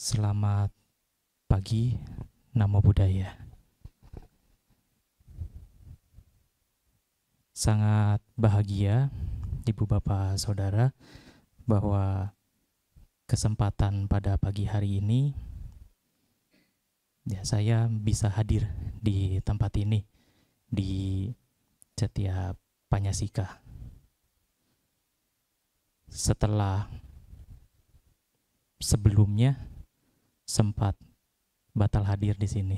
Selamat pagi, Namo Buddhaya. Sangat bahagia, Ibu Bapak Saudara, bahwa kesempatan pada pagi hari ini saya bisa hadir di tempat ini, di Cetya Panyasika. Setelah sebelumnya sempat batal hadir di sini.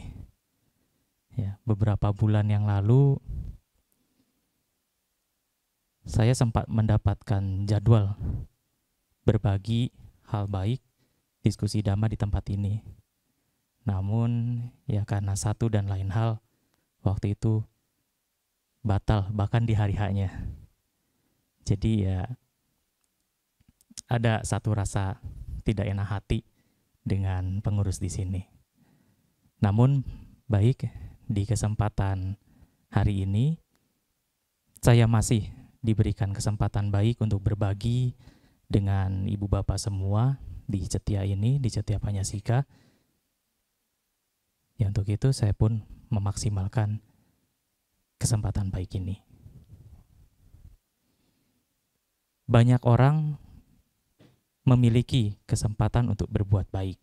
Beberapa bulan yang lalu saya sempat mendapatkan jadwal berbagi hal baik, diskusi dhamma di tempat ini. Namun karena satu dan lain hal, waktu itu batal bahkan di hari H-nya. Jadi ada satu rasa tidak enak hati dengan pengurus di sini. Namun baik, di kesempatan hari ini saya masih diberikan kesempatan baik untuk berbagi dengan ibu bapak semua di Cetya ini, di Cetya Panyasika. Untuk itu saya pun memaksimalkan kesempatan baik ini. Banyak orang memiliki kesempatan untuk berbuat baik.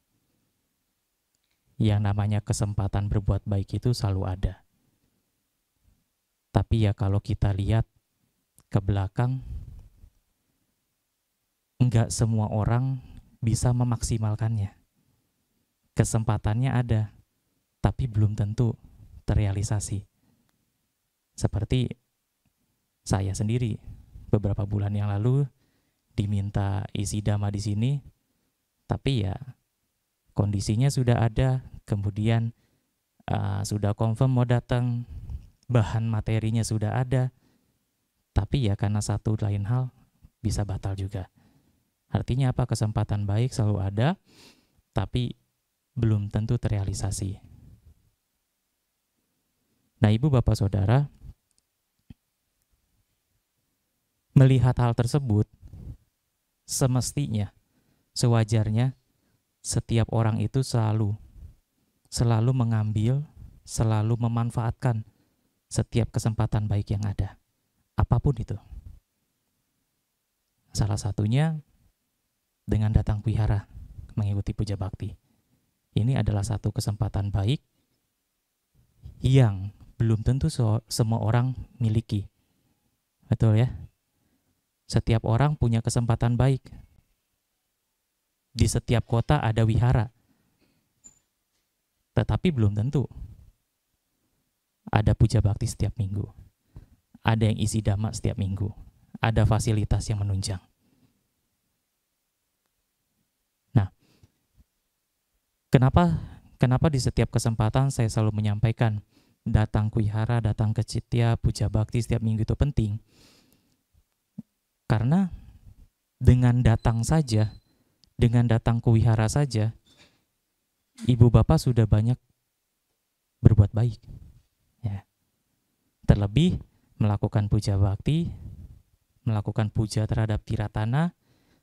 Yang namanya kesempatan berbuat baik itu selalu ada. Tapi kalau kita lihat ke belakang, enggak semua orang bisa memaksimalkannya. Kesempatannya ada, tapi belum tentu terrealisasi. Seperti saya sendiri, beberapa bulan yang lalu diminta isi dhamma di sini, tapi kondisinya sudah ada, kemudian sudah confirm mau datang, bahan materinya sudah ada, tapi karena satu lain hal bisa batal juga. Artinya apa? Kesempatan baik selalu ada, tapi belum tentu terrealisasi. Nah, Ibu Bapak Saudara, melihat hal tersebut, semestinya, sewajarnya, setiap orang itu selalu mengambil, selalu memanfaatkan setiap kesempatan baik yang ada, apapun itu. Salah satunya dengan datang wihara, mengikuti puja bakti. Ini adalah satu kesempatan baik yang belum tentu semua orang miliki. Betul ya? Setiap orang punya kesempatan baik. Di setiap kota ada wihara. Tetapi belum tentu ada puja bakti setiap minggu. Ada yang isi dhamma setiap minggu. Ada fasilitas yang menunjang. Nah, kenapa di setiap kesempatan saya selalu menyampaikan datang ke wihara, datang ke Cetya, puja bakti setiap minggu itu penting? Karena dengan datang saja, dengan datang ke wihara saja, ibu bapak sudah banyak berbuat baik. Terlebih melakukan puja bakti, melakukan puja terhadap tiratana,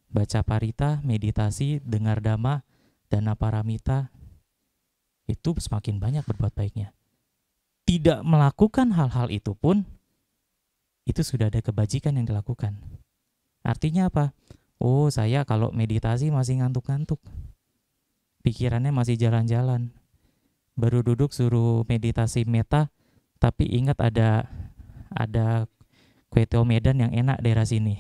baca parita, meditasi, dengar dhamma, dana paramita, itu semakin banyak berbuat baiknya. Tidak melakukan hal-hal itu pun, itu sudah ada kebajikan yang dilakukan. Artinya apa? Oh, saya kalau meditasi masih ngantuk-ngantuk. Pikirannya masih jalan-jalan. Baru duduk suruh meditasi meta, tapi ingat ada kue teo Medan yang enak daerah sini.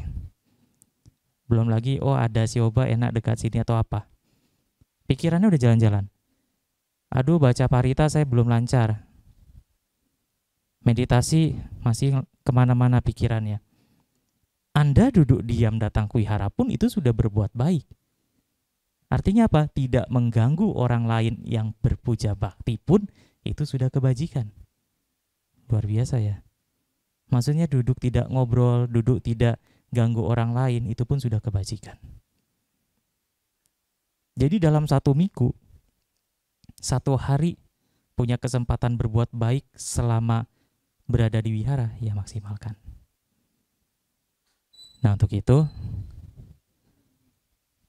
Belum lagi, ada sioba enak dekat sini atau apa. Pikirannya udah jalan-jalan. Aduh, baca parita saya belum lancar. Meditasi masih kemana-mana pikirannya. Anda duduk diam datang ke wihara pun itu sudah berbuat baik. Artinya apa? Tidak mengganggu orang lain yang berpuja bakti pun itu sudah kebajikan. Luar biasa ya. Maksudnya duduk tidak ngobrol, duduk tidak ganggu orang lain, itu pun sudah kebajikan. Jadi dalam satu minggu, satu hari punya kesempatan berbuat baik selama berada di wihara, maksimalkan. Nah, untuk itu,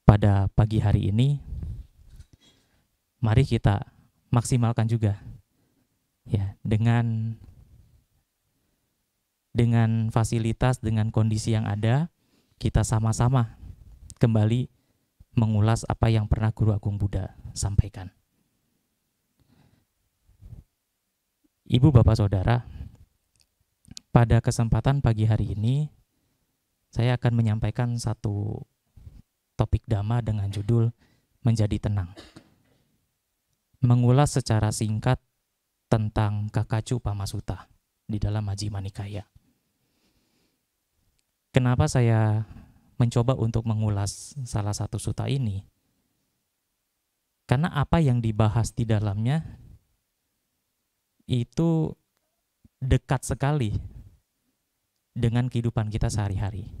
pada pagi hari ini, Mari kita maksimalkan juga ya, dengan fasilitas, dengan kondisi yang ada, kita sama-sama kembali mengulas apa yang pernah Guru Agung Buddha sampaikan. Ibu, Bapak, Saudara, pada kesempatan pagi hari ini saya akan menyampaikan satu topik dhamma dengan judul Menjadi Tenang. Mengulas secara singkat tentang Kakacu Pamasutta di dalam Majjhima Nikaya. Kenapa saya mencoba untuk mengulas salah satu sutta ini? Karena apa yang dibahas di dalamnya itu dekat sekali dengan kehidupan kita sehari-hari.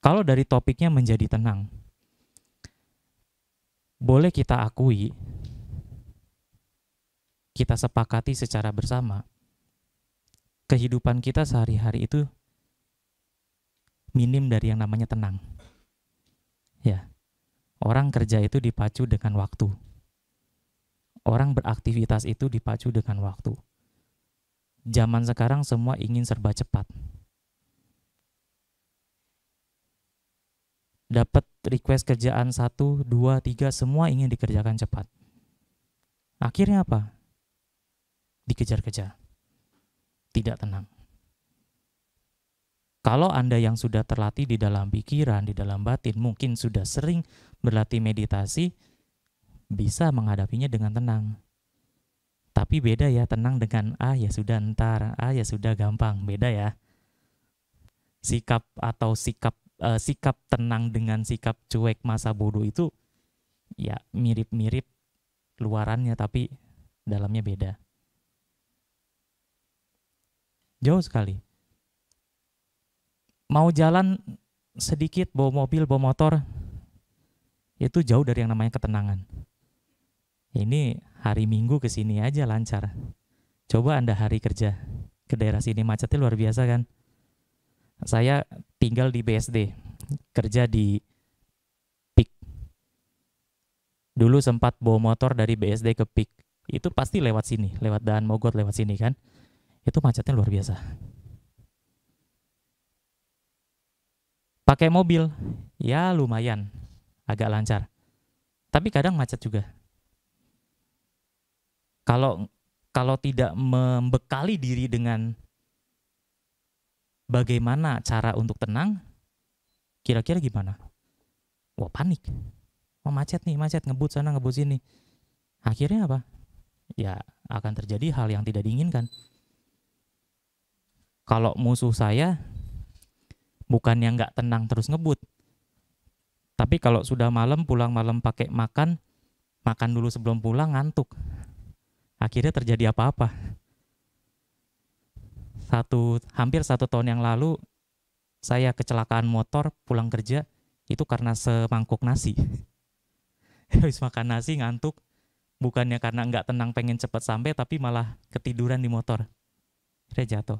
Kalau dari topiknya menjadi tenang, boleh kita akui, kita sepakati secara bersama, kehidupan kita sehari-hari itu minim dari yang namanya tenang. Ya, orang kerja itu dipacu dengan waktu. Orang beraktivitas itu dipacu dengan waktu. Zaman sekarang semua ingin serba cepat. Dapat request kerjaan 1, 2, 3, semua ingin dikerjakan cepat. Akhirnya apa? Dikejar-kejar. Tidak tenang. Kalau Anda yang sudah terlatih di dalam pikiran, di dalam batin, mungkin sudah sering berlatih meditasi, bisa menghadapinya dengan tenang. Tapi beda ya tenang dengan ya sudah ntar, ya sudah gampang, beda ya. Sikap tenang dengan sikap cuek masa bodoh itu ya mirip-mirip luarannya, tapi dalamnya beda. Jauh sekali. Mau jalan sedikit, bawa mobil, bawa motor, itu jauh dari yang namanya ketenangan. Ini hari Minggu ke sini aja lancar. Coba Anda hari kerja ke daerah sini, macetnya luar biasa kan? Saya tinggal di BSD, kerja di PIK. Dulu sempat bawa motor dari BSD ke PIK. Itu pasti lewat sini, lewat Daan Mogot, lewat sini kan? Itu macetnya luar biasa. Pakai mobil, ya lumayan, agak lancar. Tapi kadang macet juga. Kalau tidak membekali diri dengan bagaimana cara untuk tenang, kira-kira gimana? Wah, panik. Oh, macet nih, macet, ngebut sana, ngebut sini. Akhirnya apa? Ya, akan terjadi hal yang tidak diinginkan. Kalau musuh saya bukan yang nggak tenang terus ngebut, tapi kalau sudah malam, pulang malam pakai makan dulu sebelum pulang, ngantuk. Akhirnya terjadi apa-apa. Hampir 1 tahun yang lalu, saya kecelakaan motor pulang kerja, itu karena semangkuk nasi. Habis makan nasi ngantuk, bukannya karena nggak tenang pengen cepat sampai, tapi malah ketiduran di motor. Akhirnya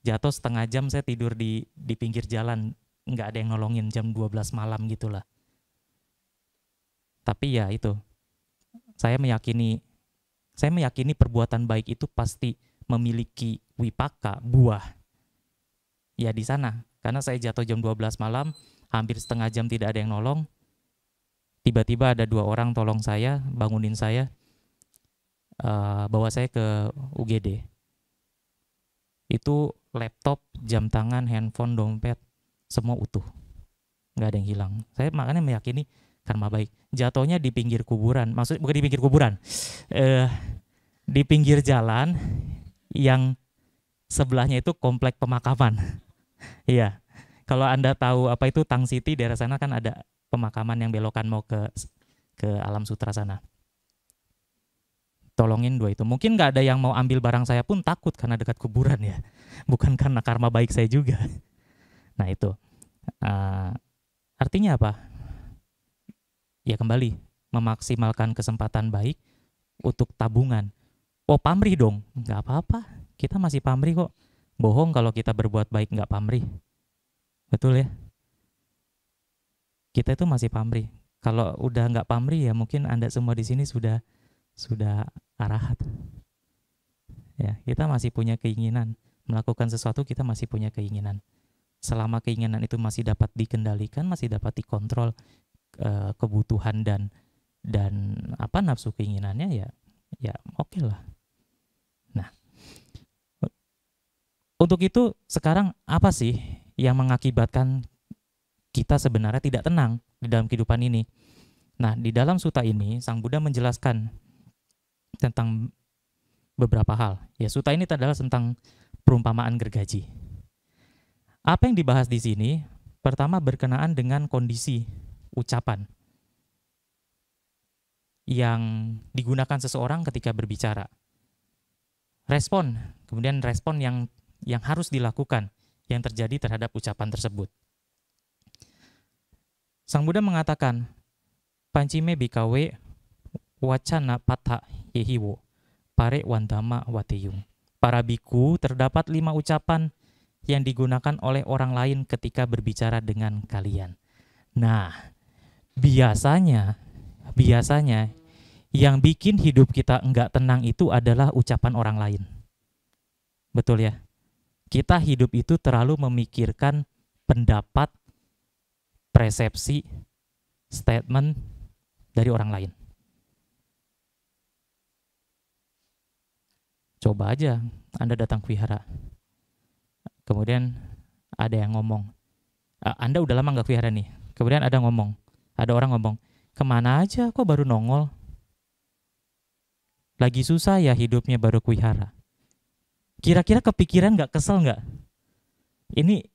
jatuh 1/2 jam saya tidur di pinggir jalan, nggak ada yang nolongin, jam 12 malam gitulah. Tapi ya itu, saya meyakini perbuatan baik itu pasti memiliki wipaka, buah. Ya di sana, karena saya jatuh jam 12 malam, hampir 1/2 jam tidak ada yang nolong. Tiba-tiba ada 2 orang tolong saya, bangunin saya, bawa saya ke UGD. Itu laptop, jam tangan, handphone, dompet, semua utuh. Nggak ada yang hilang. Saya makanya meyakini karma baik. Jatuhnya di pinggir kuburan, maksudnya bukan di pinggir kuburan, di pinggir jalan yang sebelahnya itu komplek pemakaman. Iya, kalau Anda tahu apa itu Tang City, daerah sana kan ada pemakaman yang belokan mau ke Alam Sutra sana. Tolongin 2 itu. Mungkin nggak ada yang mau ambil barang saya pun takut karena dekat kuburan ya. Bukan karena karma baik saya juga. Nah itu. Artinya apa? Ya kembali, memaksimalkan kesempatan baik untuk tabungan. Oh pamrih dong? Nggak apa-apa. Kita masih pamrih kok. Bohong kalau kita berbuat baik nggak pamrih. Betul ya? Kita itu masih pamrih. Kalau udah nggak pamrih ya mungkin Anda semua di sini sudah arahat. Ya, kita masih punya keinginan melakukan sesuatu, kita masih punya keinginan. Selama keinginan itu masih dapat dikendalikan, masih dapat dikontrol kebutuhan dan apa nafsu keinginannya ya oke lah. Nah, untuk itu sekarang apa sih yang mengakibatkan kita sebenarnya tidak tenang di dalam kehidupan ini? Nah, di dalam sutta ini Sang Buddha menjelaskan tentang beberapa hal. Ya, sutta ini adalah tentang perumpamaan gergaji. Apa yang dibahas di sini? Pertama berkenaan dengan kondisi ucapan yang digunakan seseorang ketika berbicara. Respon, kemudian respon yang harus dilakukan yang terjadi terhadap ucapan tersebut. Sang Buddha mengatakan, Pancime bikawe wacana patha yehiwo pare wandama wateyung. Para biku, terdapat 5 ucapan yang digunakan oleh orang lain ketika berbicara dengan kalian. Nah, biasanya yang bikin hidup kita enggak tenang itu adalah ucapan orang lain. Betul ya? Kita hidup itu terlalu memikirkan pendapat, persepsi, statement dari orang lain. Coba aja Anda datang ke wihara. Kemudian ada yang ngomong, Anda udah lama nggak ke wihara nih. Kemudian ada orang ngomong, kemana aja kok baru nongol? Lagi susah ya hidupnya baru ke wihara. Kira-kira kepikiran nggak, kesel nggak? Ini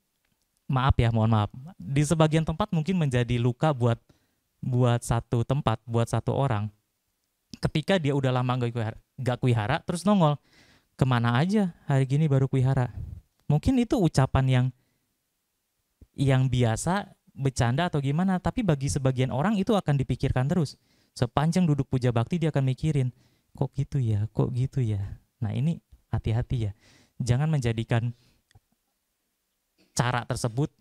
mohon maaf. Di sebagian tempat mungkin menjadi luka buat satu tempat, buat satu orang. Ketika dia udah lama nggak ke wihara, terus nongol, kemana aja hari gini baru ke wihara? Mungkin itu ucapan yang biasa, bercanda atau gimana, tapi bagi sebagian orang itu akan dipikirkan terus. Sepanjang duduk puja bakti dia akan mikirin, kok gitu ya. Nah ini hati-hati ya. Jangan menjadikan cara tersebut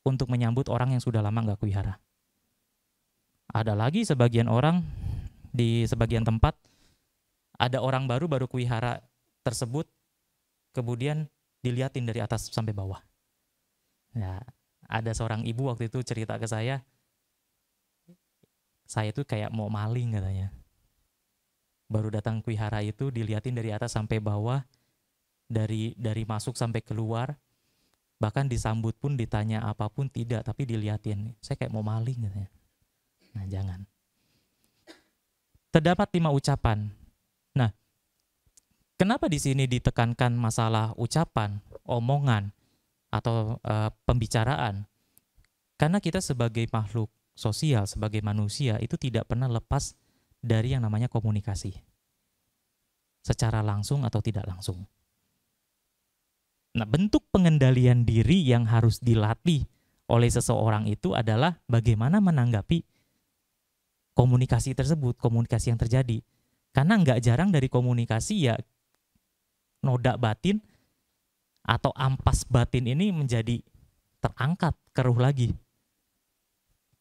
untuk menyambut orang yang sudah lama nggak ke wihara. Ada lagi sebagian orang di sebagian tempat, ada orang baru ke wihara tersebut, kemudian dilihatin dari atas sampai bawah. Ya, ada seorang ibu waktu itu cerita ke saya itu kayak mau maling katanya. Baru datang ke wihara itu dilihatin dari atas sampai bawah, dari masuk sampai keluar, bahkan disambut pun ditanya apapun tidak, tapi dilihatin. Saya kayak mau maling katanya. Nah, jangan. Terdapat 5 ucapan. Nah, kenapa di sini ditekankan masalah ucapan, omongan, atau pembicaraan? Karena kita sebagai makhluk sosial, sebagai manusia, itu tidak pernah lepas dari yang namanya komunikasi. Secara langsung atau tidak langsung. Nah, bentuk pengendalian diri yang harus dilatih oleh seseorang itu adalah bagaimana menanggapi komunikasi tersebut, komunikasi yang terjadi. Karena nggak jarang dari komunikasi ya noda batin atau ampas batin ini menjadi terangkat keruh lagi.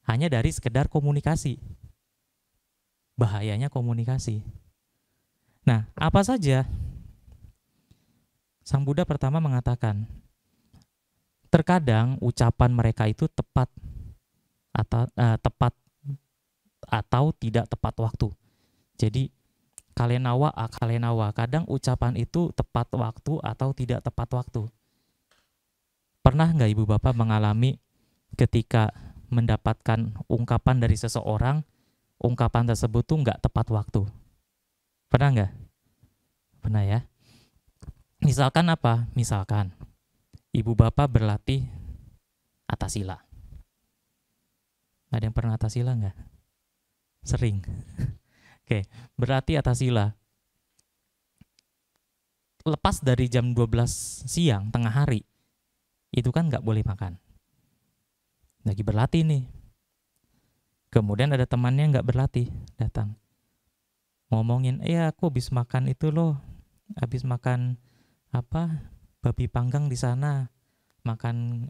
Hanya dari sekedar komunikasi. Bahayanya komunikasi. Nah, apa saja? Sang Buddha pertama mengatakan, terkadang ucapan mereka itu tepat atau tidak tepat waktu. Jadi kalenawa akalenawa, kadang ucapan itu tepat waktu atau tidak tepat waktu. Pernah nggak ibu bapak mengalami ketika mendapatkan ungkapan dari seseorang, ungkapan tersebut tuh nggak tepat waktu? Pernah nggak? Pernah ya. Misalkan apa? Misalkan ibu bapak berlatih atasila. Ada yang pernah atasila nggak? Sering. Oke, berarti atasila. Lepas dari jam 12 siang, tengah hari, itu kan nggak boleh makan. Lagi berlatih nih. Kemudian ada temannya nggak berlatih, datang. Ngomongin, aku habis makan itu loh. Habis makan babi panggang di sana. Makan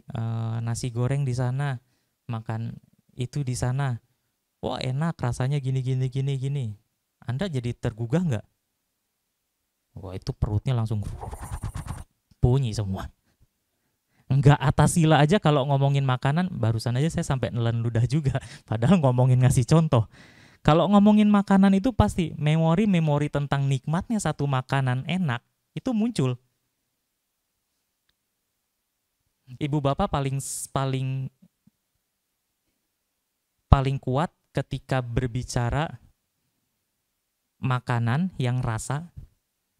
nasi goreng di sana. Makan itu di sana. wah enak rasanya gini gini gini gini. Anda jadi tergugah nggak? Wah itu perutnya langsung bunyi semua. Nggak atas sila aja kalau ngomongin makanan, barusan aja saya sampai nelen ludah juga. Padahal ngomongin ngasih contoh. Kalau ngomongin makanan itu pasti memori-memori tentang nikmatnya satu makanan enak itu muncul. Ibu bapak paling paling paling kuat ketika berbicara makanan yang rasa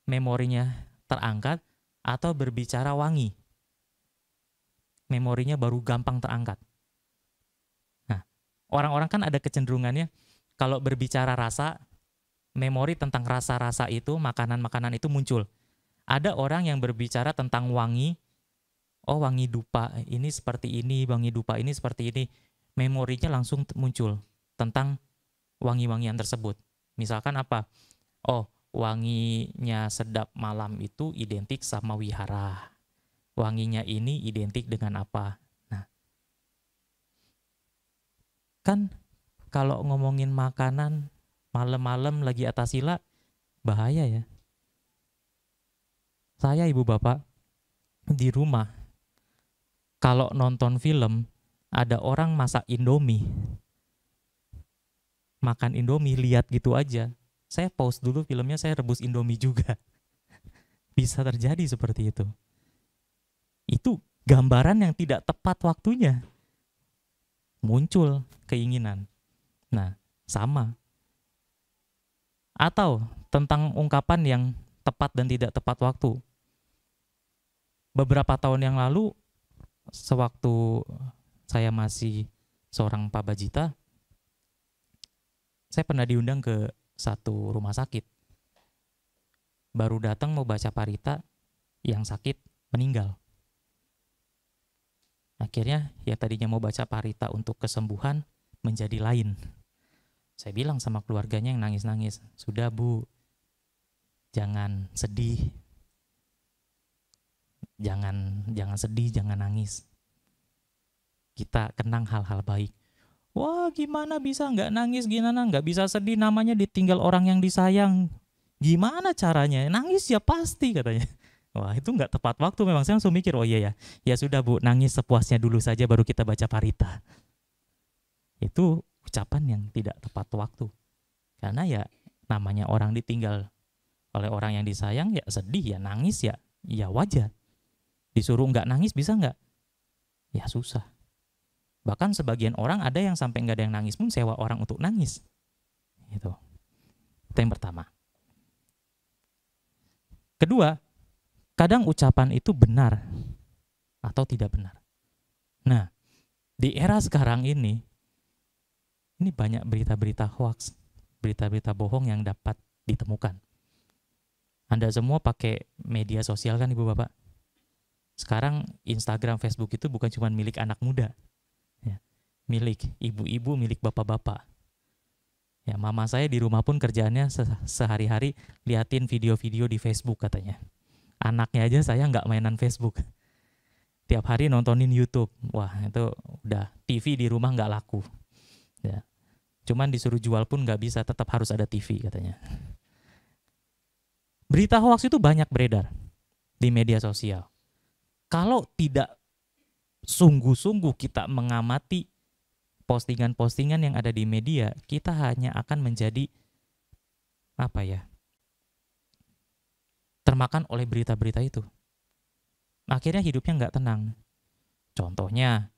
memorinya terangkat atau berbicara wangi. Memorinya baru gampang terangkat. Nah, orang-orang kan ada kecenderungannya kalau berbicara rasa, memori tentang rasa-rasa itu, makanan-makanan itu muncul. Ada orang yang berbicara tentang wangi, oh wangi dupa ini seperti ini, wangi dupa ini seperti ini. Memorinya langsung muncul tentang wangi-wangian tersebut. Misalkan apa? Oh, wanginya sedap malam itu identik sama wihara. Wanginya ini identik dengan apa? Nah, kan kalau ngomongin makanan malam-malam lagi atas sila, bahaya ya. Saya ibu bapak di rumah, kalau nonton film, ada orang masak Indomie, makan Indomie, lihat gitu aja. Saya pause dulu filmnya, saya rebus Indomie juga. Bisa terjadi seperti itu. Itu gambaran yang tidak tepat waktunya. Muncul keinginan. Nah, sama. Atau tentang ungkapan yang tepat dan tidak tepat waktu. Beberapa tahun yang lalu, sewaktu saya masih seorang pabajita, saya pernah diundang ke satu rumah sakit. Baru datang mau baca parita, yang sakit meninggal. Akhirnya yang tadinya mau baca parita untuk kesembuhan menjadi lain. Saya bilang sama keluarganya yang nangis-nangis, sudah Bu, jangan sedih, jangan sedih, jangan nangis. Kita kenang hal-hal baik. Wah gimana bisa nggak nangis, gimana nggak bisa sedih, namanya ditinggal orang yang disayang. Gimana caranya? Nangis ya pasti katanya. Wah itu nggak tepat waktu memang. Saya langsung mikir, oh iya ya, ya sudah Bu, nangis sepuasnya dulu saja baru kita baca parita. Itu ucapan yang tidak tepat waktu. Karena ya namanya orang ditinggal oleh orang yang disayang, ya sedih, ya nangis, ya wajar. Disuruh nggak nangis bisa nggak? Ya susah. Bahkan sebagian orang ada yang sampai nggak ada yang nangis pun sewa orang untuk nangis. Itu yang pertama. Kedua, kadang ucapan itu benar atau tidak benar. Nah, di era sekarang ini banyak berita-berita hoax, berita-berita bohong yang dapat ditemukan. Anda semua pakai media sosial kan Ibu Bapak? Sekarang Instagram, Facebook itu bukan cuma milik anak muda, ya, milik ibu-ibu, milik bapak-bapak. Ya, mama saya di rumah pun kerjaannya sehari-hari liatin video-video di Facebook katanya. Anaknya aja saya nggak mainan Facebook. Tiap hari nontonin YouTube. Wah itu udah TV di rumah nggak laku. Ya. Cuman disuruh jual pun nggak bisa, tetap harus ada TV katanya. Berita hoax itu banyak beredar di media sosial. Kalau tidak sungguh-sungguh kita mengamati postingan-postingan yang ada di media, kita hanya akan menjadi termakan oleh berita-berita itu. Akhirnya hidupnya nggak tenang. Contohnya,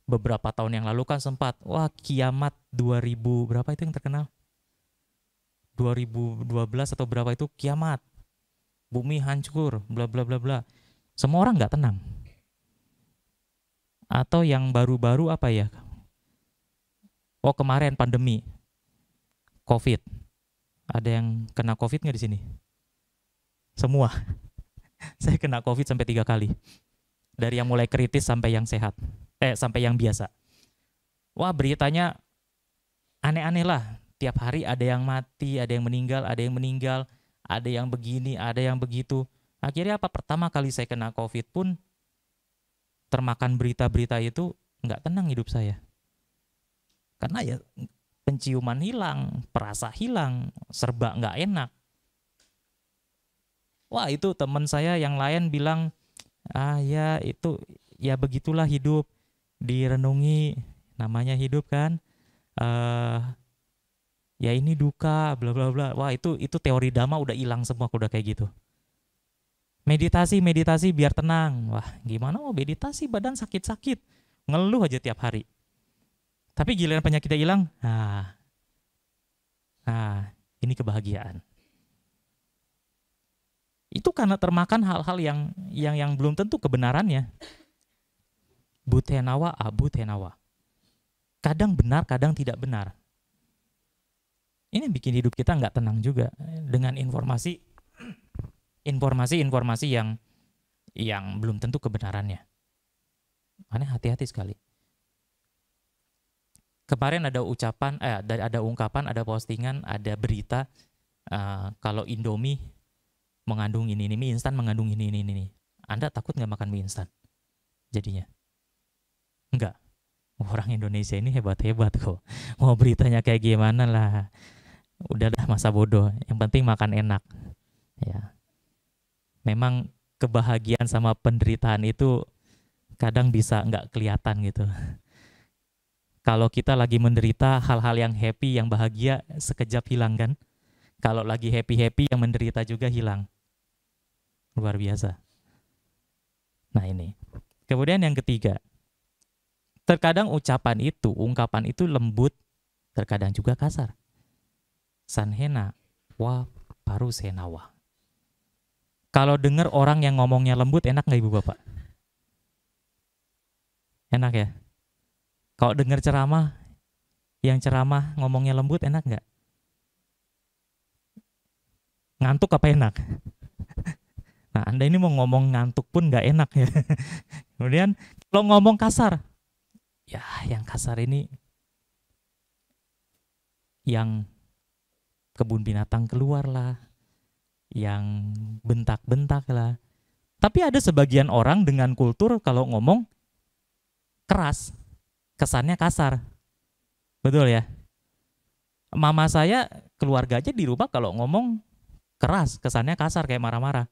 beberapa tahun yang lalu kan sempat, wah kiamat 2000 berapa itu yang terkenal? 2012 atau berapa itu kiamat. Bumi hancur, bla bla bla bla. Semua orang nggak tenang. Atau yang baru-baru Oh kemarin pandemi, COVID. Ada yang kena COVID nggak di sini? Semua. Saya kena COVID sampai 3 kali. Dari yang mulai kritis sampai yang sehat. Sampai yang biasa. Wah beritanya aneh-aneh lah. Tiap hari ada yang mati, ada yang meninggal, ada yang begini, ada yang begitu. Akhirnya pertama kali saya kena COVID pun termakan berita-berita itu, nggak tenang hidup saya. Karena ya penciuman hilang, perasa hilang, serba nggak enak. Wah, itu teman saya yang lain bilang, ya itu, ya begitulah hidup, direnungi, namanya hidup kan, ya ini duka, bla bla bla. Wah, itu teori dhamma udah hilang semua, udah kayak gitu. Meditasi biar tenang. Wah, gimana mau meditasi, badan sakit-sakit, ngeluh aja tiap hari. Tapi giliran penyakitnya hilang, ini kebahagiaan. Itu karena termakan hal-hal yang belum tentu kebenarannya. Butenawa, abutenawa. Kadang benar, kadang tidak benar. Ini bikin hidup kita nggak tenang juga dengan informasi yang belum tentu kebenarannya. Makanya hati-hati sekali. Kemarin ada ungkapan, ada postingan, ada berita kalau Indomie mengandung ini, mie instan mengandung ini. Anda takut nggak makan mie instan? Jadinya enggak. Orang Indonesia ini hebat-hebat kok. Mau beritanya kayak gimana lah. Udah dah, masa bodoh. Yang penting makan enak. Ya. Memang kebahagiaan sama penderitaan itu kadang bisa nggak kelihatan gitu. Kalau kita lagi menderita, hal-hal yang happy, yang bahagia sekejap hilang kan. Kalau lagi happy-happy, yang menderita juga hilang. Luar biasa. Nah ini. Kemudian yang ketiga, terkadang ungkapan itu lembut, terkadang juga kasar. Sanhena wa parusenawa. Kalau dengar orang yang ngomongnya lembut, enak nggak Ibu Bapak? Enak ya? Kalau dengar ceramah, yang ceramah ngomongnya lembut, enak nggak? Ngantuk apa enak? Nah, Anda ini mau ngomong ngantuk pun nggak enak ya. Kemudian kalau ngomong kasar, ya yang kasar ini yang kebun binatang keluar lah, yang bentak-bentak lah. Tapi ada sebagian orang dengan kultur kalau ngomong keras, kesannya kasar. Betul ya? Mama saya, keluarga aja di rumah kalau ngomong keras, kesannya kasar, kayak marah-marah.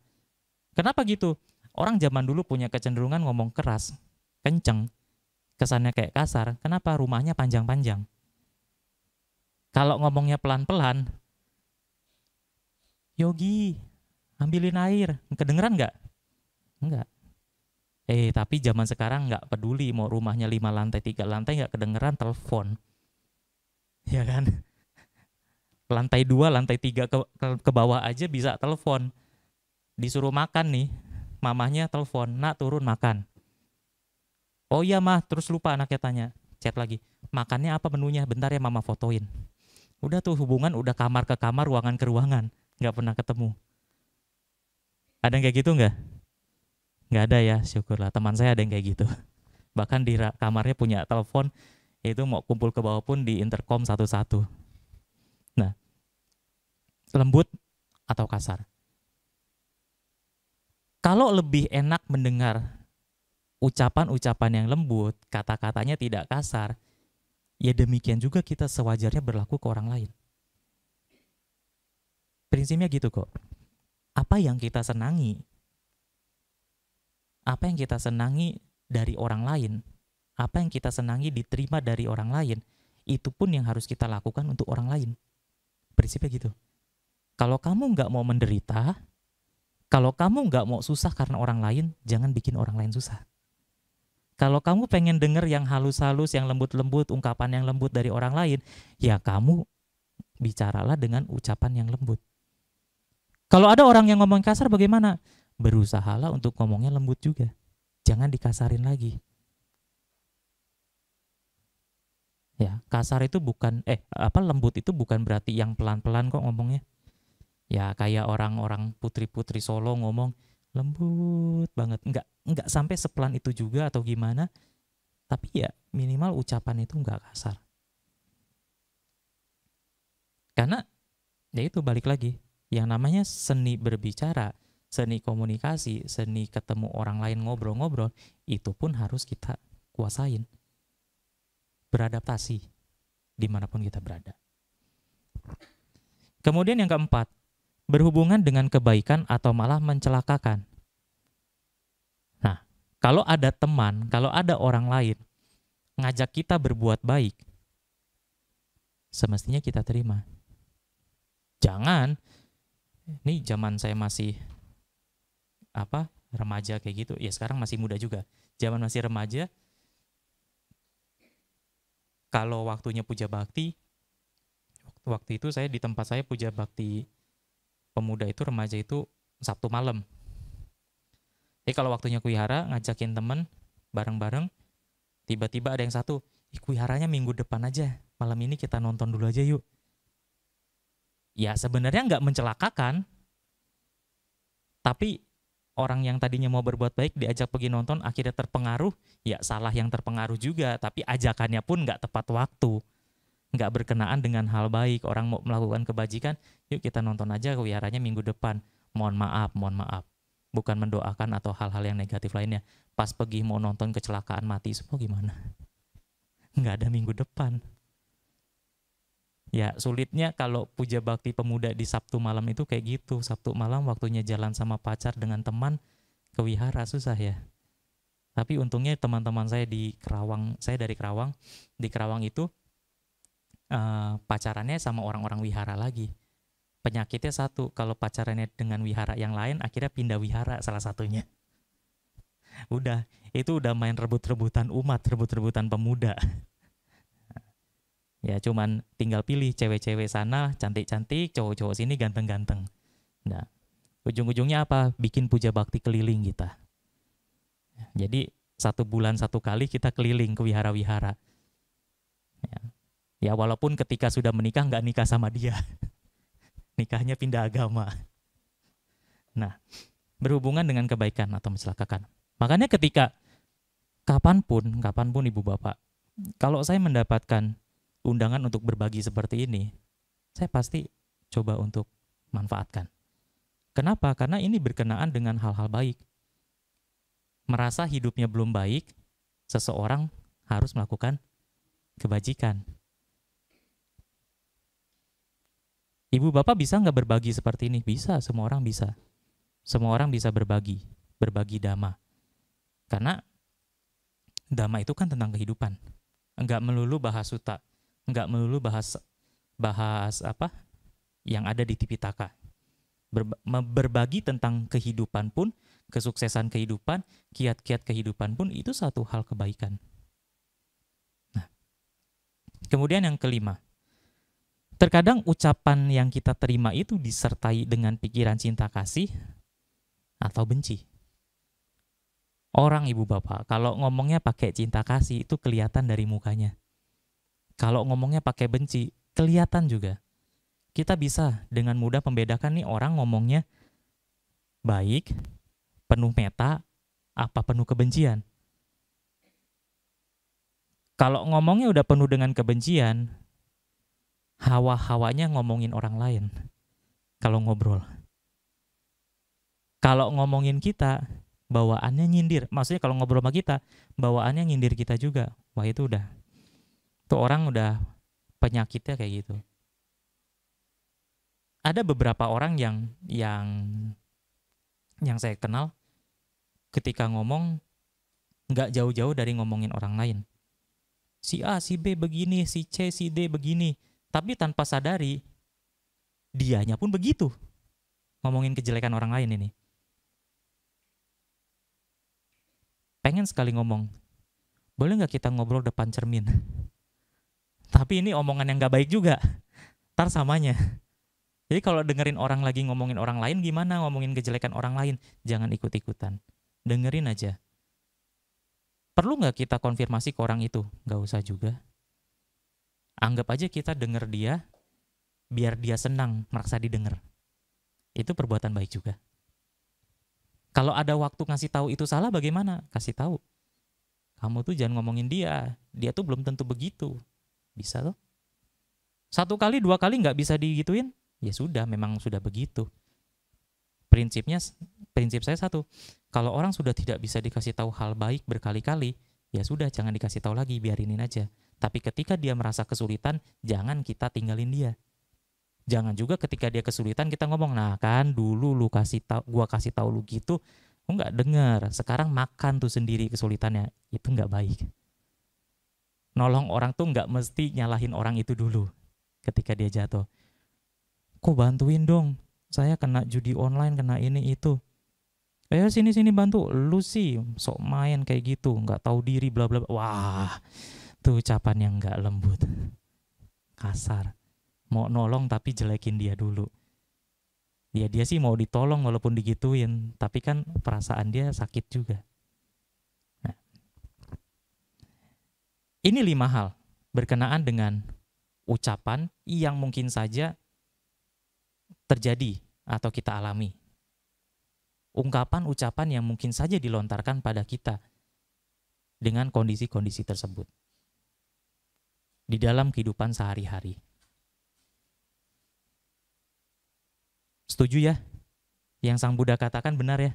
Kenapa gitu? Orang zaman dulu punya kecenderungan ngomong keras, kenceng, kesannya kayak kasar. Kenapa? Rumahnya panjang-panjang. Kalau ngomongnya pelan-pelan, Yogi, ambilin air. Kedengeran nggak? Enggak. Tapi zaman sekarang nggak peduli mau rumahnya 5 lantai, 3 lantai, nggak kedengeran, telepon. Ya kan? Lantai 2, lantai 3 ke bawah aja bisa telepon. Disuruh makan nih, mamahnya telepon, nak turun makan. Oh iya mah, terus lupa anaknya tanya, chat lagi, makannya apa menunya? Bentar ya mama fotoin. Udah tuh hubungan udah kamar ke kamar, ruangan ke ruangan, nggak pernah ketemu. Ada yang kayak gitu nggak? Nggak ada ya, syukurlah. Teman saya ada yang kayak gitu. Bahkan di kamarnya punya telepon, itu mau kumpul ke bawah pun di intercom satu-satu. Nah, lembut atau kasar? Kalau lebih enak mendengar ucapan-ucapan yang lembut, kata-katanya tidak kasar, ya demikian juga kita sewajarnya berlaku ke orang lain. Prinsipnya gitu kok. Apa yang kita senangi, dari orang lain, apa yang kita senangi diterima dari orang lain, itu pun yang harus kita lakukan untuk orang lain. Prinsipnya gitu. Kalau kamu nggak mau menderita, kalau kamu nggak mau susah karena orang lain, jangan bikin orang lain susah. Kalau kamu pengen denger yang halus-halus, yang lembut-lembut, ungkapan yang lembut dari orang lain, ya kamu bicaralah dengan ucapan yang lembut. Kalau ada orang yang ngomong kasar bagaimana? Berusahalah untuk ngomongnya lembut juga. Jangan dikasarin lagi. Ya, kasar itu bukan lembut itu bukan berarti yang pelan-pelan kok ngomongnya. Ya kayak orang-orang putri-putri Solo ngomong lembut banget, enggak sampai sepelan itu juga atau gimana, tapi ya minimal ucapan itu enggak kasar. Karena ya itu balik lagi, yang namanya seni berbicara, seni komunikasi, seni ketemu orang lain ngobrol-ngobrol, itu pun harus kita kuasain. Beradaptasi dimanapun kita berada. Kemudian yang keempat, berhubungan dengan kebaikan atau malah mencelakakan. Nah, kalau ada teman, kalau ada orang lain ngajak kita berbuat baik, semestinya kita terima. Jangan, ini zaman saya masih remaja kayak gitu, ya sekarang masih muda juga. Zaman masih remaja, kalau waktunya puja bakti, waktu itu saya di tempat saya puja bakti pemuda itu, remaja itu Sabtu malam. Jadi kalau waktunya kuwihara, ngajakin temen bareng-bareng, tiba-tiba ada yang satu, kuwiharanya minggu depan aja, malam ini kita nonton dulu aja yuk. Ya sebenarnya nggak mencelakakan, tapi orang yang tadinya mau berbuat baik diajak pergi nonton, akhirnya terpengaruh, ya salah yang terpengaruh juga, tapi ajakannya pun nggak tepat waktu, nggak berkenaan dengan hal baik. Orang mau melakukan kebajikan, yuk kita nonton aja kewiharanya minggu depan. Mohon maaf. Bukan mendoakan atau hal-hal yang negatif lainnya. Pas pergi mau nonton kecelakaan mati semua gimana? Nggak ada minggu depan. Ya sulitnya kalau puja bakti pemuda di Sabtu malam itu kayak gitu. Sabtu malam waktunya jalan sama pacar dengan teman ke wihara, susah ya. Tapi untungnya teman-teman saya di Kerawang, saya dari Kerawang, di Kerawang itu pacarannya sama orang-orang wihara lagi. Penyakitnya satu, kalau pacarannya dengan wihara yang lain, akhirnya pindah wihara salah satunya. Itu udah main rebut-rebutan umat, rebut-rebutan pemuda. Ya cuman tinggal pilih cewek-cewek sana cantik-cantik, cowok-cowok sini ganteng-ganteng. Nah, ujung-ujungnya apa? Bikin puja bakti keliling kita. Jadi 1 bulan 1 kali kita keliling ke wihara-wihara. Ya walaupun ketika sudah menikah nggak nikah sama dia. Nikahnya pindah agama. Nah, berhubungan dengan kebaikan atau mencelakakan. Makanya ketika kapanpun ibu bapak, kalau saya mendapatkan undangan untuk berbagi seperti ini, saya pasti coba untuk manfaatkan. Kenapa? Karena ini berkenaan dengan hal-hal baik. Merasa hidupnya belum baik, seseorang harus melakukan kebajikan. Ibu bapak bisa nggak berbagi seperti ini? Bisa, semua orang bisa. Semua orang bisa berbagi dhamma. Karena dhamma itu kan tentang kehidupan. Enggak melulu bahas sutta, enggak melulu bahas apa yang ada di Tipitaka. Berbagi tentang kehidupan pun, kesuksesan kehidupan, kiat-kiat kehidupan pun itu satu hal kebaikan. Nah, kemudian yang kelima, terkadang ucapan yang kita terima itu disertai dengan pikiran cinta kasih atau benci. Orang ibu bapak, kalau ngomongnya pakai cinta kasih itu kelihatan dari mukanya. Kalau ngomongnya pakai benci, kelihatan juga. Kita bisa dengan mudah membedakan nih orang ngomongnya baik, penuh meta, apa penuh kebencian. Kalau ngomongnya udah penuh dengan kebencian, hawa-hawanya ngomongin orang lain. Kalau ngobrol. Kalau ngomongin kita, bawaannya nyindir. Maksudnya kalau ngobrol sama kita, bawaannya nyindir kita juga. Wah itu udah. Tuh orang udah penyakitnya kayak gitu. Ada beberapa orang yang saya kenal ketika ngomong nggak jauh-jauh dari ngomongin orang lain. Si A, si B begini, si C, si D begini. Tapi tanpa sadari, dianya pun begitu. Ngomongin kejelekan orang lain ini. Pengen sekali ngomong, boleh nggak kita ngobrol depan cermin? Tapi ini omongan yang nggak baik juga. Ntar samanya. Jadi kalau dengerin orang lagi ngomongin orang lain, gimana ngomongin kejelekan orang lain? Jangan ikut-ikutan. Dengerin aja. Perlu nggak kita konfirmasi ke orang itu? Nggak usah juga. Anggap aja kita denger dia, biar dia senang merasa didengar. Itu perbuatan baik juga. Kalau ada waktu ngasih tahu itu salah, bagaimana? Kasih tahu. Kamu tuh jangan ngomongin dia tuh belum tentu begitu. Bisa tuh. 1 kali, 2 kali nggak bisa digituin, ya sudah, memang sudah begitu. Prinsip saya satu, kalau orang sudah tidak bisa dikasih tahu hal baik berkali-kali, ya sudah, jangan dikasih tahu lagi, biarinin aja. Tapi ketika dia merasa kesulitan, jangan kita tinggalin dia. Jangan juga ketika dia kesulitan kita ngomong, nah kan dulu gua kasih tahu lu gitu, lu nggak dengar. Sekarang makan tuh sendiri kesulitannya. Itu nggak baik. Nolong orang tuh nggak mesti nyalahin orang itu dulu ketika dia jatuh. Kok bantuin dong, saya kena judi online, kena ini itu. Sini bantu. Lu sih sok main kayak gitu, nggak tahu diri bla bla. Wah, tuh ucapan yang nggak lembut, kasar. Mau nolong tapi jelekin dia dulu. Dia sih mau ditolong walaupun digituin, tapi kan perasaan dia sakit juga. Nah, ini 5 hal berkenaan dengan ucapan yang mungkin saja terjadi atau kita alami. Ungkapan-ucapan yang mungkin saja dilontarkan pada kita dengan kondisi-kondisi tersebut di dalam kehidupan sehari-hari. Setuju ya? Yang Sang Buddha katakan benar ya?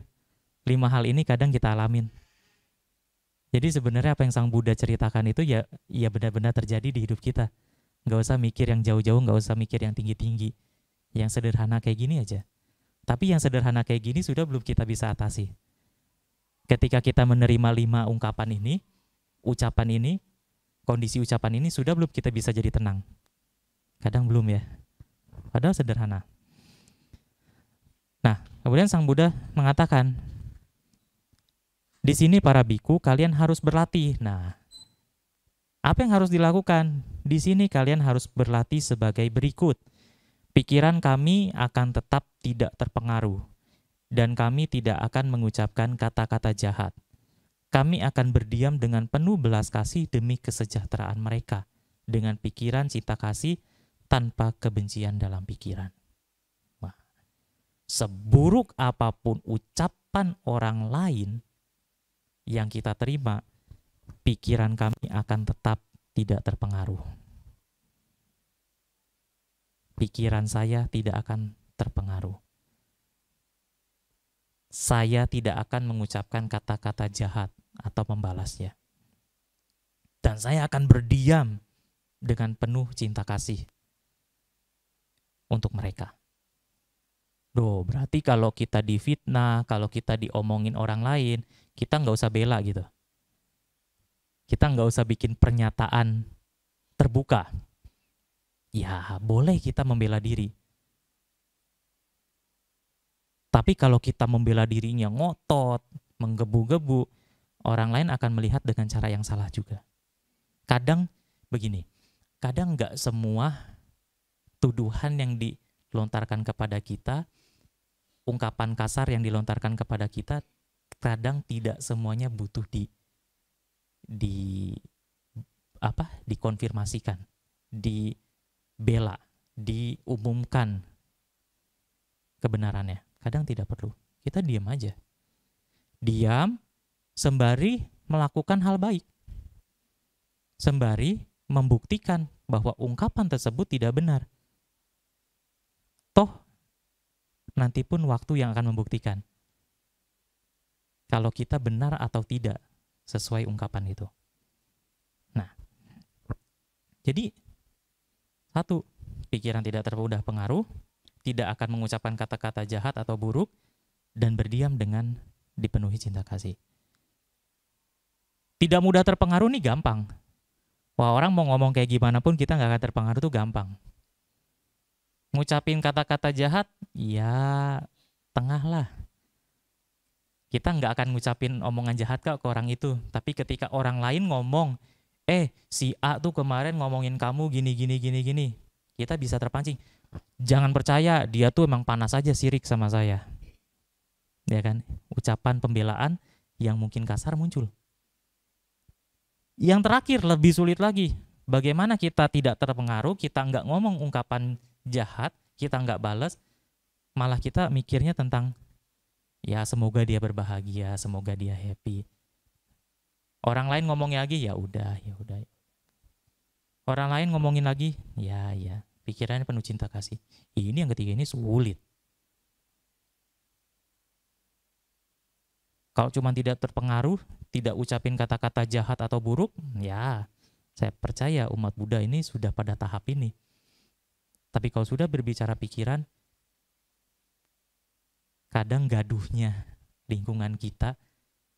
5 hal ini kadang kita alamin. Jadi sebenarnya apa yang Sang Buddha ceritakan itu ya benar-benar terjadi di hidup kita. Nggak usah mikir yang jauh-jauh, nggak usah mikir yang tinggi-tinggi. Yang sederhana kayak gini aja. Tapi yang sederhana kayak gini sudah belum kita bisa atasi. Ketika kita menerima 5 ungkapan ini, ucapan ini, kondisi ucapan ini sudah belum kita bisa jadi tenang. Kadang belum ya. Padahal sederhana. Nah, kemudian Sang Buddha mengatakan, di sini para biku kalian harus berlatih. Nah, apa yang harus dilakukan? Di sini kalian harus berlatih sebagai berikut. Pikiran kami akan tetap tidak terpengaruh, dan kami tidak akan mengucapkan kata-kata jahat. Kami akan berdiam dengan penuh belas kasih demi kesejahteraan mereka, dengan pikiran cinta kasih tanpa kebencian dalam pikiran. Wah, seburuk apapun ucapan orang lain yang kita terima, pikiran kami akan tetap tidak terpengaruh. Pikiran saya tidak akan terpengaruh. Saya tidak akan mengucapkan kata-kata jahat atau membalasnya. Dan saya akan berdiam dengan penuh cinta kasih untuk mereka. Berarti kalau kita difitnah, kalau kita diomongin orang lain, kita nggak usah bela gitu. Kita nggak usah bikin pernyataan terbuka. Ya, boleh kita membela diri. Tapi kalau kita membela dirinya ngotot, menggebu-gebu, orang lain akan melihat dengan cara yang salah juga. Kadang begini, kadang nggak semua tuduhan yang dilontarkan kepada kita, ungkapan kasar yang dilontarkan kepada kita, kadang tidak semuanya butuh dikonfirmasikan, dibela, diumumkan kebenarannya. Kadang tidak perlu. Kita diam aja. Diam sembari melakukan hal baik. Sembari membuktikan bahwa ungkapan tersebut tidak benar. Toh, nanti pun waktu yang akan membuktikan kalau kita benar atau tidak sesuai ungkapan itu. Nah, jadi 1, pikiran tidak termudah pengaruh, tidak akan mengucapkan kata-kata jahat atau buruk, dan berdiam dengan dipenuhi cinta kasih. Tidak mudah terpengaruh nih gampang. Wah, orang mau ngomong kayak gimana pun kita nggak akan terpengaruh tuh gampang. Ngucapin kata-kata jahat, ya tengah lah. Kita nggak akan ngucapin omongan jahat kok ke orang itu. Tapi ketika orang lain ngomong, si A tuh kemarin ngomongin kamu gini. Kita bisa terpancing. Jangan percaya, dia tuh emang panas aja sirik sama saya. Ya kan? Ucapan pembelaan yang mungkin kasar muncul. Yang terakhir, lebih sulit lagi. Bagaimana kita tidak terpengaruh, kita nggak ngomong ungkapan jahat, kita nggak balas, malah kita mikirnya tentang, ya semoga dia berbahagia, semoga dia happy. Orang lain ngomongin lagi, ya udah. Orang lain ngomongin lagi, ya. Pikirannya penuh cinta kasih. Ini yang ketiga ini sulit. Kalau cuma tidak terpengaruh, tidak ucapin kata-kata jahat atau buruk, ya Saya percaya umat Buddha ini sudah pada tahap ini. Tapi kalau sudah berbicara pikiran, kadang gaduhnya lingkungan kita,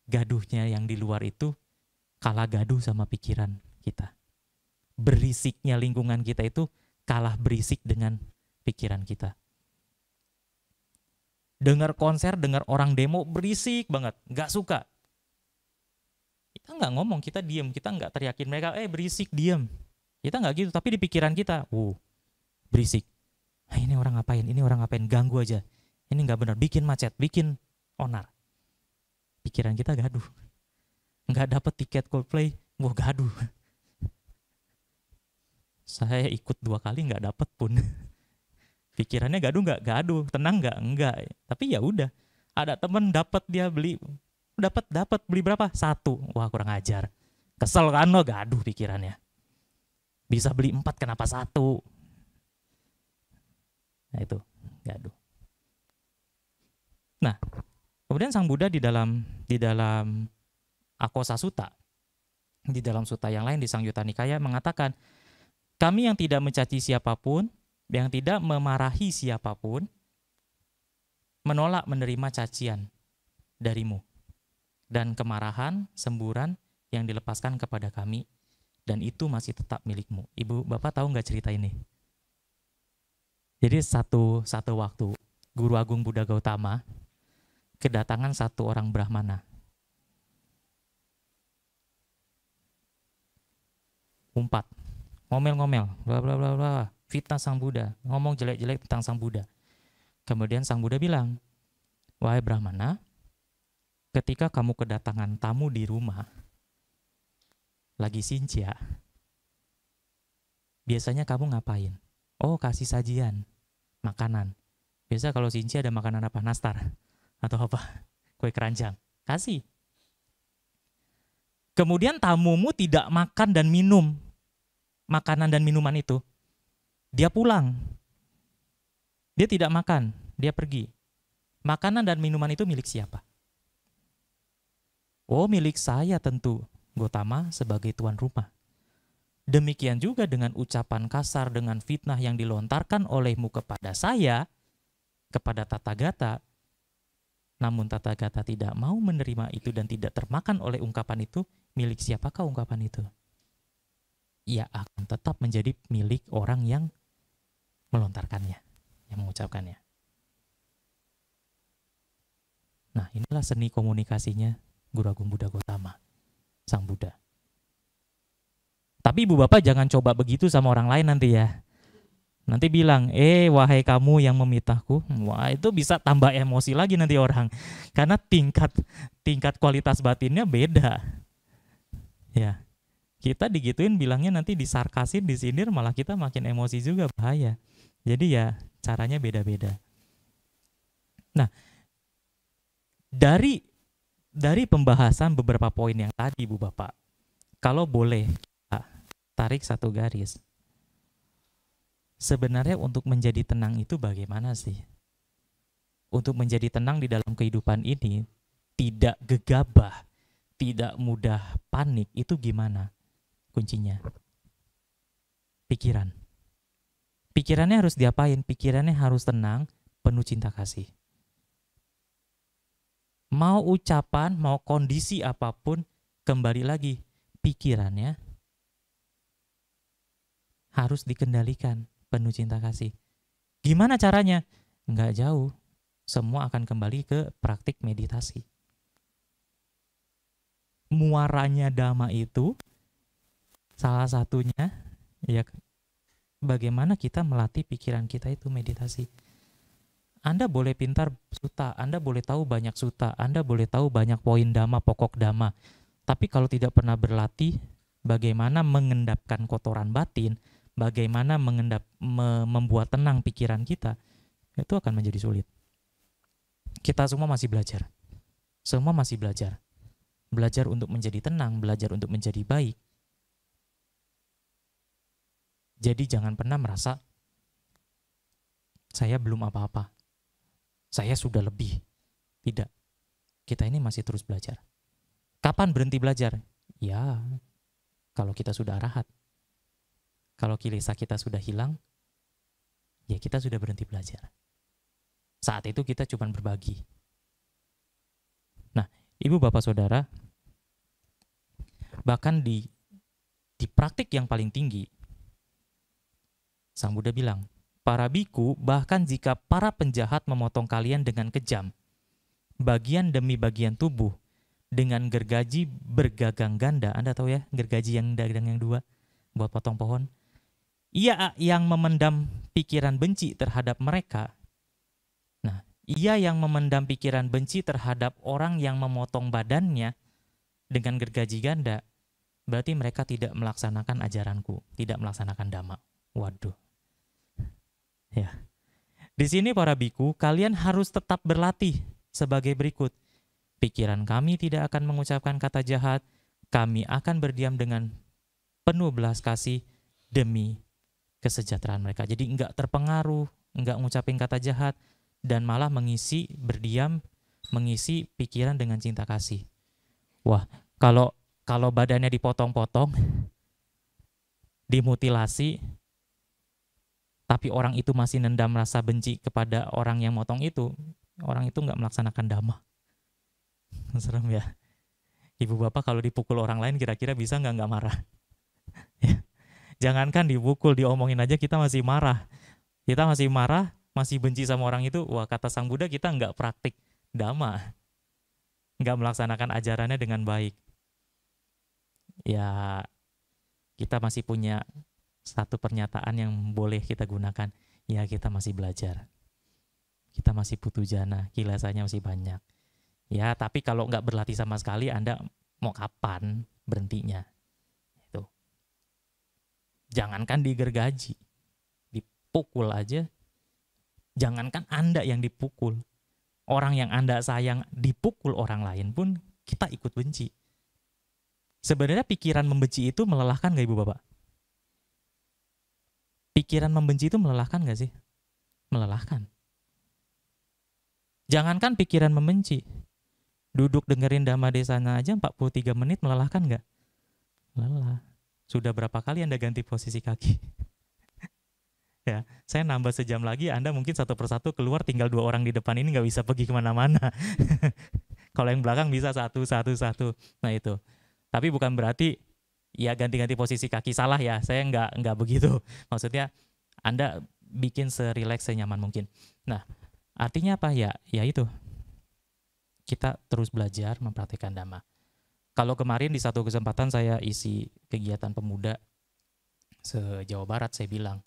gaduhnya yang di luar itu kalah gaduh sama pikiran kita. Berisiknya lingkungan kita itu kalah berisik dengan pikiran kita. Dengar konser, dengar orang demo berisik banget, nggak suka. Kita nggak ngomong, kita diem, kita nggak teriakin mereka, berisik, diem. Kita nggak gitu, tapi di pikiran kita, berisik. Ini orang ngapain, ganggu aja. Ini nggak benar, bikin macet, bikin onar. Pikiran kita gaduh. Nggak dapet tiket Coldplay, gaduh. Saya ikut 2 kali nggak dapet pun. Pikirannya gaduh nggak? Gaduh. Tenang nggak? Enggak. Tapi ya udah. Ada temen dapat dia beli, dapat beli berapa? 1. Wah, kurang ajar. Kesel kan lo, gaduh pikirannya. Bisa beli 4, kenapa 1? Nah itu, gaduh. Nah, kemudian Sang Buddha di dalam Akosa Sutta, di dalam sutta yang lain di Sangyutta Nikaya mengatakan, kami yang tidak mencaci siapapun, yang tidak memarahi siapapun, menolak menerima cacian darimu. Dan kemarahan, semburan yang dilepaskan kepada kami, dan itu masih tetap milikmu. Ibu, Bapak tahu nggak cerita ini? Jadi satu waktu, Guru Agung Buddha Gautama kedatangan satu orang Brahmana. Umpat, ngomel-ngomel, bla bla bla bla, fitnah Sang Buddha, ngomong jelek-jelek tentang Sang Buddha. Kemudian Sang Buddha bilang, wahai Brahmana, ketika kamu kedatangan tamu di rumah, lagi sincia, biasanya kamu ngapain? Oh, kasih sajian, makanan. Biasa kalau sincia ada makanan apa? Nastar atau apa? Kue keranjang. Kasih. Kemudian tamumu tidak makan dan minum makanan dan minuman itu. Dia pulang. Dia tidak makan, dia pergi. Makanan dan minuman itu milik siapa? Oh, milik saya tentu, Gotama sebagai tuan rumah. Demikian juga dengan ucapan kasar, dengan fitnah yang dilontarkan olehmu kepada saya, kepada Tathagata, namun Tathagata tidak mau menerima itu dan tidak termakan oleh ungkapan itu, milik siapakah ungkapan itu? Ia akan tetap menjadi milik orang yang melontarkannya, yang mengucapkannya. Nah, inilah seni komunikasinya Guru Agung Buddha Gautama, Sang Buddha. Tapi Ibu Bapak jangan coba begitu sama orang lain nanti ya. Nanti bilang, wahai kamu yang memitahku, wah itu bisa tambah emosi lagi nanti orang. Karena tingkat kualitas batinnya beda. Ya, kita digituin bilangnya nanti disarkasin, disindir, malah kita makin emosi juga, bahaya. Jadi ya caranya beda-beda. Nah, dari pembahasan beberapa poin yang tadi Bu Bapak, kalau boleh kita tarik satu garis. Sebenarnya untuk menjadi tenang itu bagaimana sih? Untuk menjadi tenang di dalam kehidupan ini, tidak gegabah, tidak mudah panik, itu gimana? Kuncinya pikiran. Pikirannya harus diapain? Pikirannya harus tenang, penuh cinta kasih. Mau ucapan, mau kondisi apapun, kembali lagi, pikirannya harus dikendalikan, penuh cinta kasih. Gimana caranya? Nggak jauh, semua akan kembali ke praktik meditasi. Muaranya Dhamma itu salah satunya ya bagaimana kita melatih pikiran kita itu meditasi. Anda boleh pintar sutta, Anda boleh tahu banyak sutta, Anda boleh tahu banyak poin Dhamma, pokok Dhamma. Tapi kalau tidak pernah berlatih bagaimana mengendapkan kotoran batin, bagaimana membuat tenang pikiran kita, itu akan menjadi sulit. Kita semua masih belajar. Semua masih belajar. Belajar untuk menjadi tenang, belajar untuk menjadi baik. Jadi jangan pernah merasa saya belum apa-apa, saya sudah lebih. Tidak. Kita ini masih terus belajar. Kapan berhenti belajar? Ya, Kalau kita sudah arahat. Kalau kilesa kita sudah hilang, ya kita sudah berhenti belajar. Saat itu kita cuma berbagi. Nah, ibu bapak saudara, bahkan di praktik yang paling tinggi, Sang Buddha bilang, para biku bahkan jika para penjahat memotong kalian dengan kejam, bagian demi bagian tubuh, dengan gergaji bergagang ganda. Anda tahu ya, gergaji yang dagang yang dua buat potong pohon. Ia yang memendam pikiran benci terhadap mereka. Nah, ia yang memendam pikiran benci terhadap orang yang memotong badannya dengan gergaji ganda, berarti mereka tidak melaksanakan ajaranku, tidak melaksanakan dhamma. Waduh. Ya. Di sini para biku, kalian harus tetap berlatih sebagai berikut. Pikiran kami tidak akan mengucapkan kata jahat, kami akan berdiam dengan penuh belas kasih demi kesejahteraan mereka. Jadi enggak terpengaruh, enggak ngucapin kata jahat, dan malah berdiam, mengisi pikiran dengan cinta kasih. Wah, kalau badannya dipotong-potong, dimutilasi, tapi orang itu masih nendam rasa benci kepada orang yang motong itu, orang itu enggak melaksanakan dhamma. Serem ya. Ibu bapak kalau dipukul orang lain kira-kira bisa nggak marah? Ya. Jangankan dipukul, diomongin aja kita masih marah. Kita masih marah, masih benci sama orang itu. Wah, kata Sang Buddha, kita nggak praktik dhamma, nggak melaksanakan ajarannya dengan baik. Ya, kita masih punya satu pernyataan yang boleh kita gunakan. Ya, kita masih belajar. Kita masih putu jana, kilesanya masih banyak. Ya, tapi kalau nggak berlatih sama sekali, Anda mau kapan berhentinya? Itu. Jangankan digergaji, dipukul aja. Jangankan Anda yang dipukul, orang yang Anda sayang dipukul orang lain pun kita ikut benci. Sebenarnya pikiran membenci itu melelahkan nggak Ibu Bapak? Pikiran membenci itu melelahkan nggak sih? Melelahkan. Jangankan pikiran membenci, duduk dengerin Dhamma Desana aja 43 menit melelahkan nggak? Lelah. Sudah berapa kali Anda ganti posisi kaki? Ya, saya nambah sejam lagi, Anda mungkin satu persatu keluar, tinggal 2 orang di depan ini nggak bisa pergi kemana-mana. Kalau yang belakang bisa satu. Nah itu. Tapi bukan berarti ya ganti-ganti posisi kaki salah ya. Saya nggak begitu. Maksudnya Anda bikin serileks, senyaman mungkin. Nah, artinya apa ya? Ya itu. Kita terus belajar mempraktikkan dhamma. Kalau kemarin di satu kesempatan saya isi kegiatan pemuda se-Jawa Barat, saya bilang,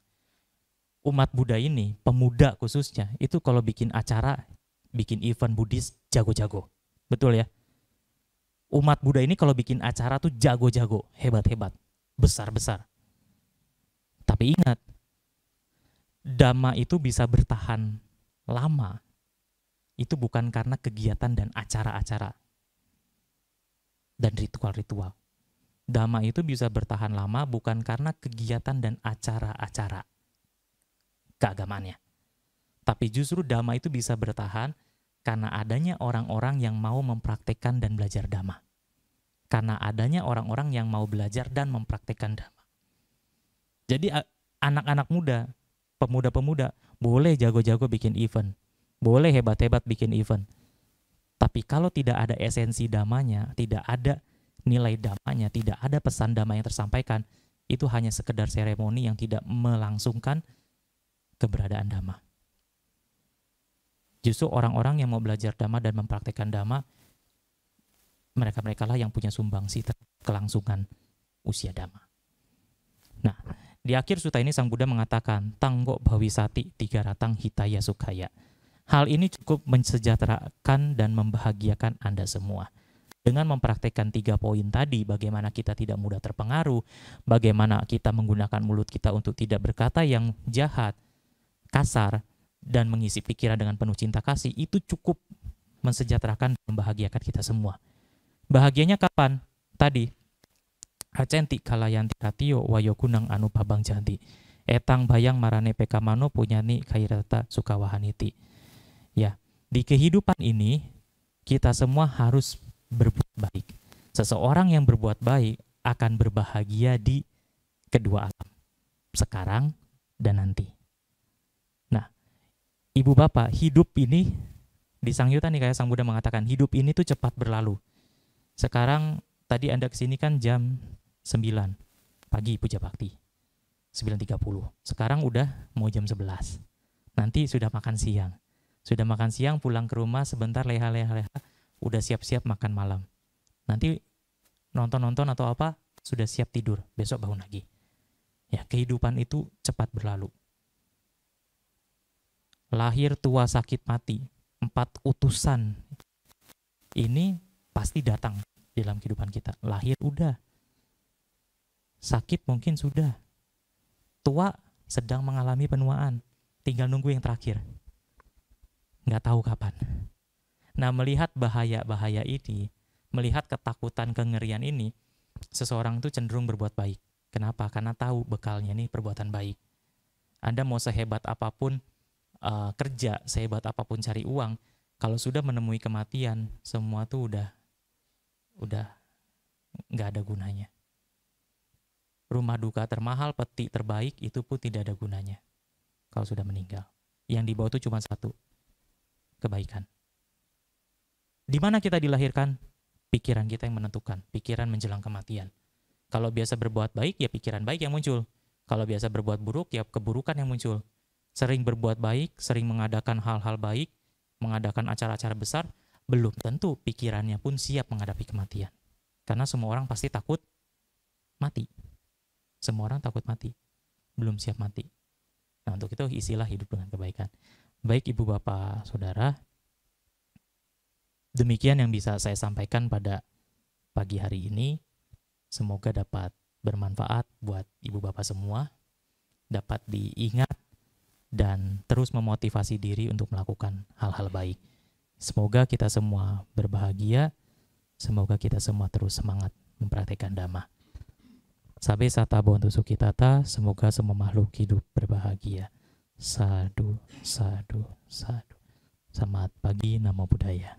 umat Buddha ini, pemuda khususnya, itu kalau bikin acara, bikin event Buddhis, jago-jago. Betul ya? Umat Buddha ini kalau bikin acara tuh jago-jago, hebat-hebat, besar-besar. Tapi ingat, dhamma itu bisa bertahan lama. Itu bukan karena kegiatan dan acara-acara dan ritual-ritual. Dhamma itu bisa bertahan lama bukan karena kegiatan dan acara-acara keagamaannya. Tapi justru dhamma itu bisa bertahan karena adanya orang-orang yang mau mempraktikkan dan belajar dhamma. Karena adanya orang-orang yang mau belajar dan mempraktikkan dhamma. Jadi anak-anak muda, pemuda-pemuda, boleh jago-jago bikin event. Boleh hebat-hebat bikin event. Tapi kalau tidak ada esensi dhammanya, tidak ada nilai dhammanya, tidak ada pesan dhamma yang tersampaikan, itu hanya sekedar seremoni yang tidak melangsungkan keberadaan dhamma. Justru orang-orang yang mau belajar dhamma dan mempraktikkan dhamma, mereka-mereka lah yang punya sumbangsi kelangsungan usia dhamma. Nah, di akhir sutta ini Sang Buddha mengatakan, Tanggo Bhavisati Tiga Ratang Hitaya Sukhaya. Hal ini cukup mensejahterakan dan membahagiakan Anda semua. Dengan mempraktikkan 3 poin tadi, bagaimana kita tidak mudah terpengaruh, bagaimana kita menggunakan mulut kita untuk tidak berkata yang jahat, kasar, dan mengisi pikiran dengan penuh cinta kasih, itu cukup mensejahterakan dan membahagiakan kita semua. Bahagianya kapan? Tadi, acenti kalayanti ratio wayokunang anu pabang janti. Etang bayang marane pekamano punyani kairata sukawahaniti. Ya, di kehidupan ini kita semua harus berbuat baik. Seseorang yang berbuat baik akan berbahagia di kedua alam, sekarang dan nanti. Nah, ibu bapak, hidup ini di Sang Yuta nih, kayak Sang Buddha mengatakan, hidup ini tuh cepat berlalu. Sekarang tadi Anda kesini kan jam 9 pagi puja bakti, 9.30. Sekarang udah mau jam 11. Nanti sudah makan siang. Sudah makan siang, pulang ke rumah sebentar, leha-leha, udah siap-siap makan malam. Nanti nonton-nonton atau apa, sudah siap tidur, besok bangun lagi. Ya, kehidupan itu cepat berlalu. Lahir, tua, sakit, mati, 4 utusan ini pasti datang dalam kehidupan kita. Lahir udah, sakit mungkin sudah, tua sedang mengalami penuaan, tinggal nunggu yang terakhir, nggak tahu kapan. Nah, melihat bahaya-bahaya ini, melihat ketakutan, kengerian ini, seseorang itu cenderung berbuat baik. Kenapa? Karena tahu bekalnya ini perbuatan baik. Anda mau sehebat apapun kerja, sehebat apapun cari uang, kalau sudah menemui kematian, semua tuh udah nggak ada gunanya. Rumah duka termahal, peti terbaik, itu pun tidak ada gunanya kalau sudah meninggal. Yang dibawa itu cuma satu, kebaikan. Di mana kita dilahirkan? Pikiran kita yang menentukan, pikiran menjelang kematian. Kalau biasa berbuat baik, ya pikiran baik yang muncul. Kalau biasa berbuat buruk, ya keburukan yang muncul. Sering berbuat baik, sering mengadakan hal-hal baik, mengadakan acara-acara besar, belum tentu pikirannya pun siap menghadapi kematian. Karena semua orang pasti takut mati. Semua orang takut mati, belum siap mati. Nah, untuk itu isilah hidup dengan kebaikan. Baik Ibu Bapak Saudara, demikian yang bisa saya sampaikan pada pagi hari ini. Semoga dapat bermanfaat buat Ibu Bapak semua, dapat diingat dan terus memotivasi diri untuk melakukan hal-hal baik. Semoga kita semua berbahagia, semoga kita semua terus semangat mempraktikkan Dhamma. Sabe sata bontu sukitata, semoga semua makhluk hidup berbahagia. Sadu, sadu, sadu. Selamat pagi, Namo Buddhaya.